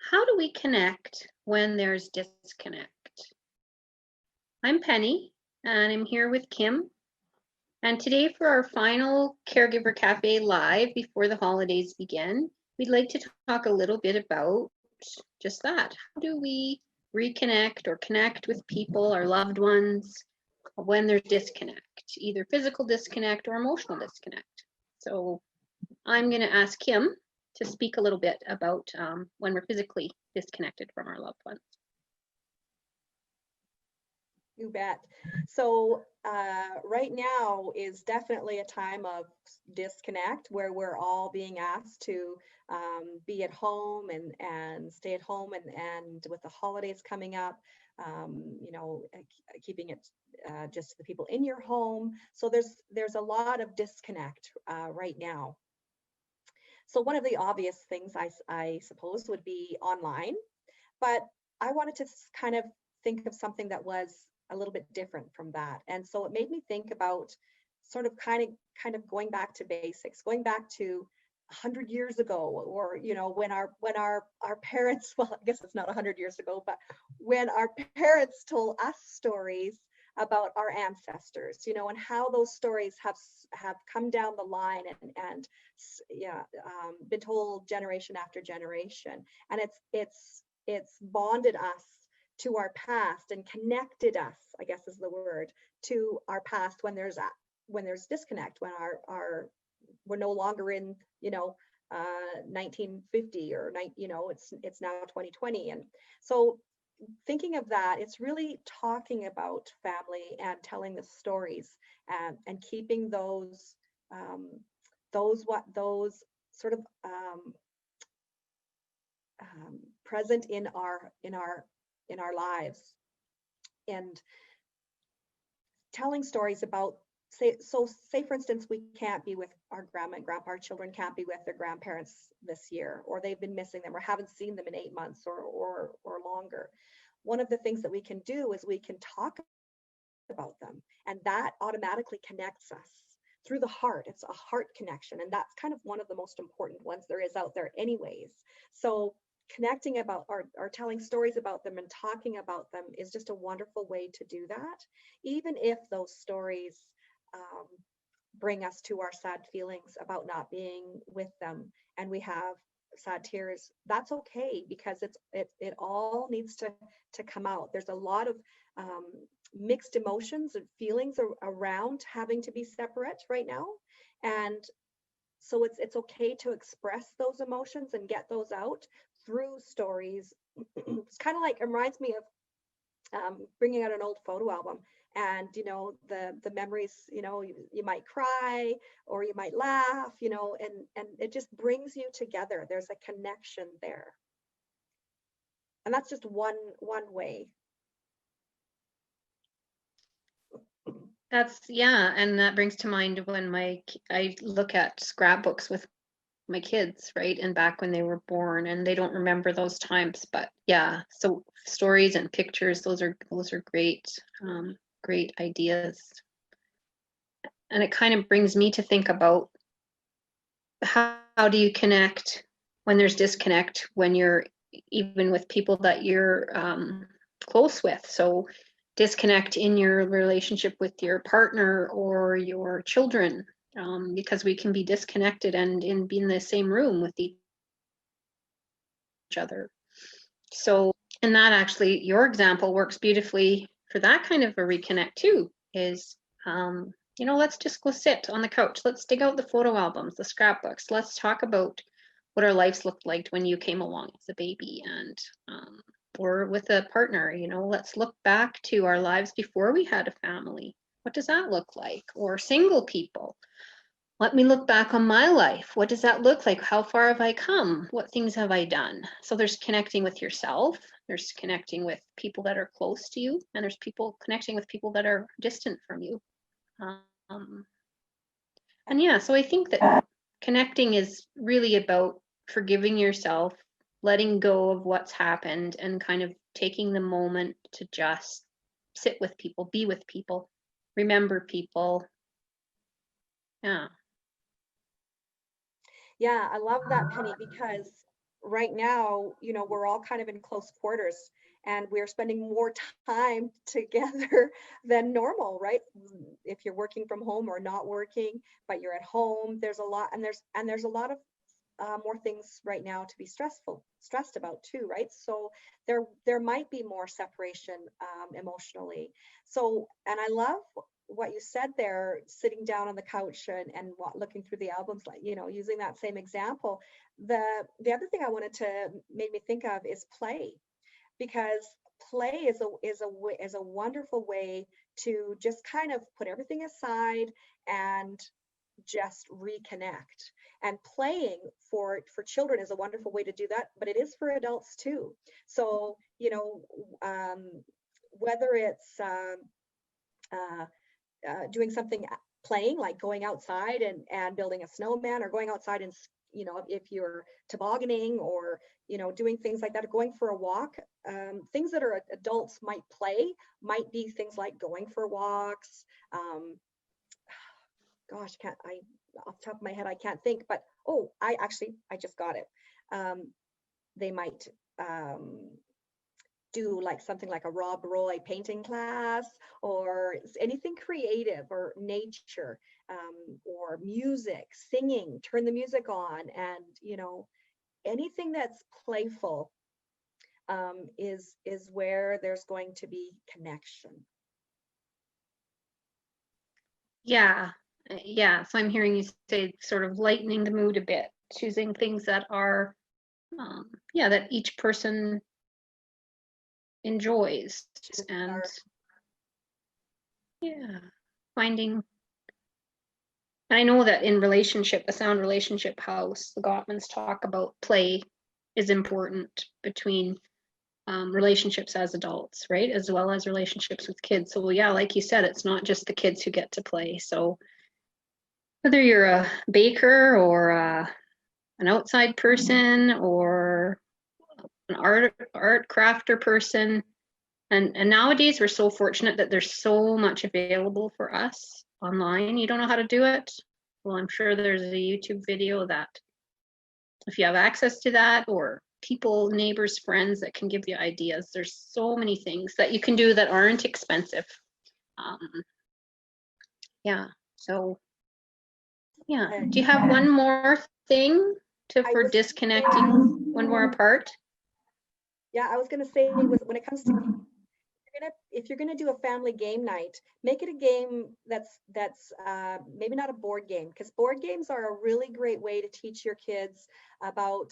How do we connect when there's disconnect? I'm Penny, and I'm here with Kim. And today, for our final Caregiver Cafe Live before the holidays begin, we'd like to talk a little bit about just that. How do we reconnect or connect with people, our loved ones, when there's disconnect, either physical disconnect or emotional disconnect? So I'm going to ask Kim to speak a little bit about when we're physically disconnected from our loved ones. You bet. So right now is definitely a time of disconnect where we're all being asked to be at home and stay at home, and with the holidays coming up, keeping it just the people in your home. So there's a lot of disconnect right now. So one of the obvious things I suppose would be online, but I wanted to kind of think of something that was a little bit different from that. And so it made me think about sort of kind of going back to basics, going back to 100 years ago, or when our parents, well, I guess it's not 100 years ago, but when our parents told us stories about our ancestors, and how those stories have come down the line and been told generation after generation, and it's bonded us to our past and connected us, I guess is the word, to our past when there's disconnect, when we're no longer in 1950 or it's now 2020. And so thinking of that, it's really talking about family and telling the stories and keeping those sort of present in our lives, and telling stories about, say for instance, we can't be with our grandma and grandpa, our children can't be with their grandparents this year, or they've been missing them or haven't seen them in 8 months or longer. One of the things that we can do is we can talk about them, and that automatically connects us through the heart. It's a heart connection, and that's kind of one of the most important ones there is out there anyways. So connecting about or telling stories about them and talking about them is just a wonderful way to do that, even if those stories bring us to our sad feelings about not being with them and we have sad tears. That's okay, because it all needs to come out. There's a lot of mixed emotions and feelings around having to be separate right now, and so it's okay to express those emotions and get those out through stories. It's kind of like, it reminds me of bringing out an old photo album, and the memories, you might cry or you might laugh, and it just brings you together. There's a connection there, and that's just one way. And that brings to mind when I look at scrapbooks with my kids, right? And back when they were born, and they don't remember those times, but yeah, so stories and pictures, those are great ideas. And it kind of brings me to think about how do you connect when there's disconnect, when you're even with people that you're close with. So disconnect in your relationship with your partner or your children, because we can be disconnected and be in the same room with each other. So, and that actually, your example works beautifully for that kind of a reconnect too, is let's just go sit on the couch. Let's dig out the photo albums, the scrapbooks. Let's talk about what our lives looked like when you came along as a baby, and or with a partner, let's look back to our lives before we had a family. What does that look like? Or single people. Let me look back on my life. What does that look like? How far have I come? What things have I done? So there's connecting with yourself. There's connecting with people that are close to you, and there's connecting with people that are distant from you. And yeah, so I think that connecting is really about forgiving yourself, letting go of what's happened, and kind of taking the moment to just sit with people, be with people, remember people. Yeah, I love that, Penny, because right now, you know, we're all kind of in close quarters and we're spending more time together than normal, right? If you're working from home or not working, but you're at home, there's a lot, and there's a lot of more things right now to be stressed about too, right? So there might be more separation emotionally. So, and I love what you said there, sitting down on the couch and looking through the albums, like, you know, using that same example. The other thing I wanted to make me think of is play, because play is a wonderful way to just kind of put everything aside and just reconnect. And playing for children is a wonderful way to do that, but it is for adults too. So, you know, whether it's doing something, playing like going outside and building a snowman, or going outside and, you know, if you're tobogganing, or, you know, doing things like that, or going for a walk. Things that are adults might play might be things like going for walks. Gosh, can't I, off the top of my head, I can't think, but oh, I just got it. They might do like something like a Rob Roy painting class, or anything creative, or nature, or music, singing, turn the music on, and, you know, anything that's playful is where there's going to be connection. Yeah. Yeah. So I'm hearing you say sort of lightening the mood a bit, choosing things that are, yeah, that each person enjoys, and yeah, finding. I know that in relationship, a sound relationship house, the Gottmans talk about play is important between relationships as adults, right? As well as relationships with kids. So yeah, like you said, it's not just the kids who get to play. So whether you're a baker or an outside person or an art crafter person, and nowadays we're so fortunate that there's so much available for us online. You don't know how to do it? Well, I'm sure there's a YouTube video that, if you have access to that, or people, neighbors, friends that can give you ideas. There's so many things that you can do that aren't expensive. Um, yeah, so yeah. Do you have one more thing for disconnecting when we're apart? Yeah, I was going to say, when it comes to, if you're going to do a family game night, make it a game that's maybe not a board game, because board games are a really great way to teach your kids about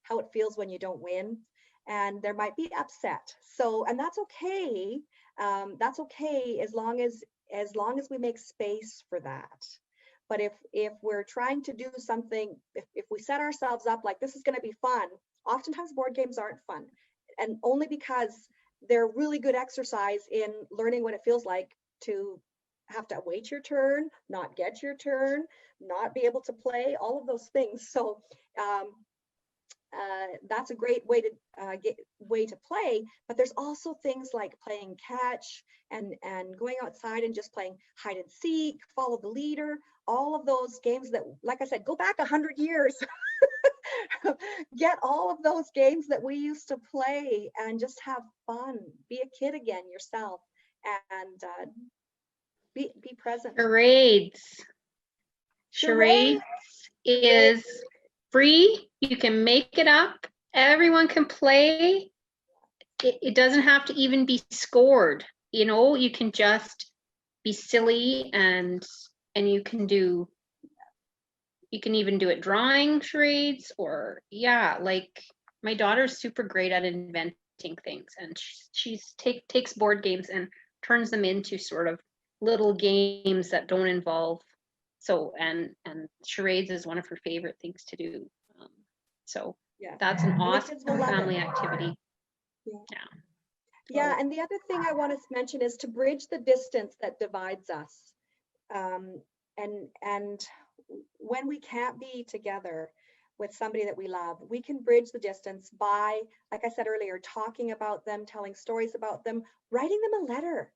how it feels when you don't win, and there might be upset. So, and that's okay. That's okay as long as we make space for that. But if we're trying to do something, if we set ourselves up like this is going to be fun, oftentimes board games aren't fun, and only because they're really good exercise in learning what it feels like to have to wait your turn, not get your turn, not be able to play, all of those things. So that's a great way to play. But there's also things like playing catch, and going outside and just playing hide and seek, follow the leader, all of those games that, like I said, go back 100 years. Get all of those games that we used to play and just have fun. Be a kid again yourself, and be present. Charades. Charades is free. You can make it up. Everyone can play. It doesn't have to even be scored. You know, you can just be silly, and you can even do it drawing charades, or yeah, like my daughter's super great at inventing things, and she's takes board games and turns them into sort of little games that don't involve. So and charades is one of her favorite things to do. So Yeah, that's an and the awesome kids will love family it. activity. Yeah. Yeah. Yeah, and the other thing I want to mention is to bridge the distance that divides us. And when we can't be together with somebody that we love, we can bridge the distance by, like I said earlier, talking about them, telling stories about them, writing them a letter.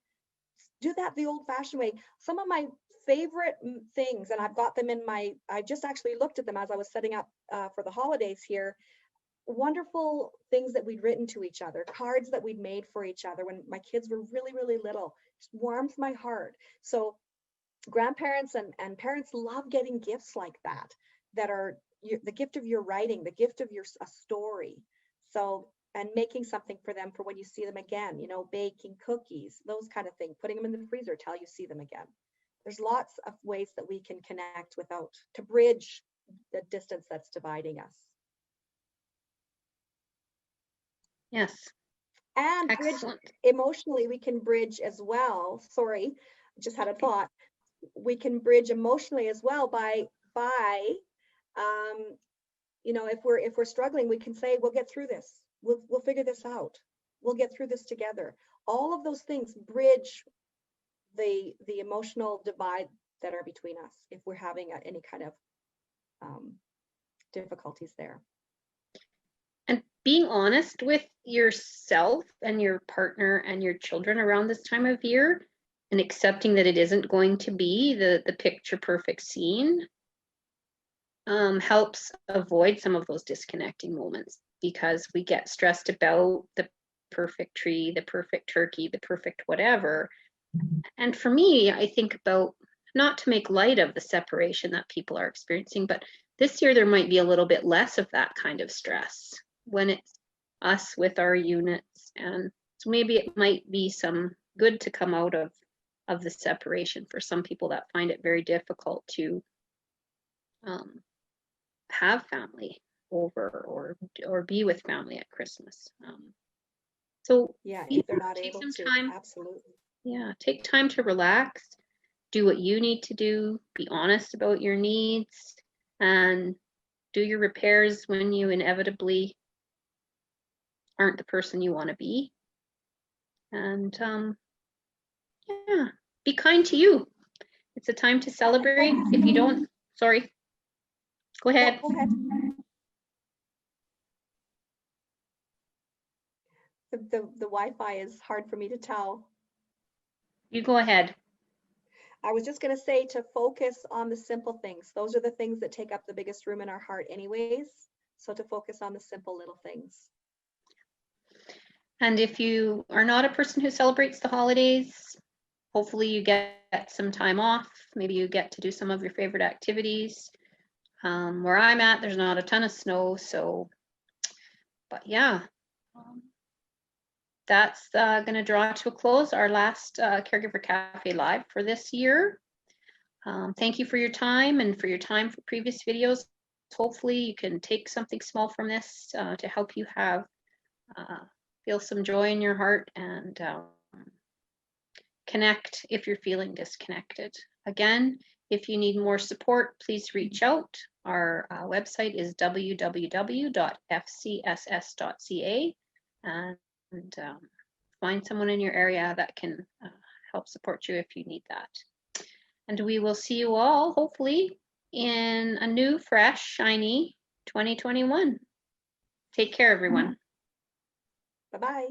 do that the old-fashioned way. Some of my favorite things, and I've got them in my, I just actually looked at them as I was setting up for the holidays here. Wonderful things that we'd written to each other, cards that we'd made for each other when my kids were really, really little. Just warms my heart. So grandparents and parents love getting gifts like that, that are the gift of your writing, the gift of a story. So, and making something for them for when you see them again, you know, baking cookies, those kind of things, putting them in the freezer till you see them again. There's lots of ways that we can connect to bridge the distance that's dividing us. Yes. And Excellent. bridge emotionally, we can bridge as well. Sorry, I just had a thought. We can bridge emotionally as well by you know, if we're struggling, we can say, we'll get through this. We'll figure this out. We'll get through this together. All of those things bridge the emotional divide that are between us if we're having any kind of difficulties there. And being honest with yourself and your partner and your children around this time of year, and accepting that it isn't going to be the picture perfect scene, helps avoid some of those disconnecting moments, because we get stressed about the perfect tree, the perfect turkey, the perfect whatever. And for me, I think about, not to make light of the separation that people are experiencing, but this year there might be a little bit less of that kind of stress when it's us with our units. And so maybe it might be some good to come out of the separation for some people that find it very difficult to have family over or be with family at Christmas. So yeah, if they're not take able some to, time. absolutely. Yeah, take time to relax, do what you need to do, be honest about your needs, and do your repairs when you inevitably aren't the person you want to be. And yeah, be kind to you. It's a time to celebrate. If you don't, sorry, go ahead. Go ahead. The Wi-Fi is hard for me to tell. You go ahead. I was just going to say to focus on the simple things. Those are the things that take up the biggest room in our heart anyways. So to focus on the simple little things. And if you are not a person who celebrates the holidays, hopefully you get some time off. Maybe you get to do some of your favorite activities. Where I'm at, there's not a ton of snow, so, but yeah. That's going to draw to a close our last Caregiver Cafe Live for this year. Thank you for your time and for your time for previous videos. Hopefully you can take something small from this to help you have feel some joy in your heart and connect if you're feeling disconnected. Again, if you need more support, please reach out. Our website is www.fcss.ca, and find someone in your area that can help support you if you need that. And we will see you all hopefully in a new, fresh, shiny 2021. Take care, everyone. Bye-bye.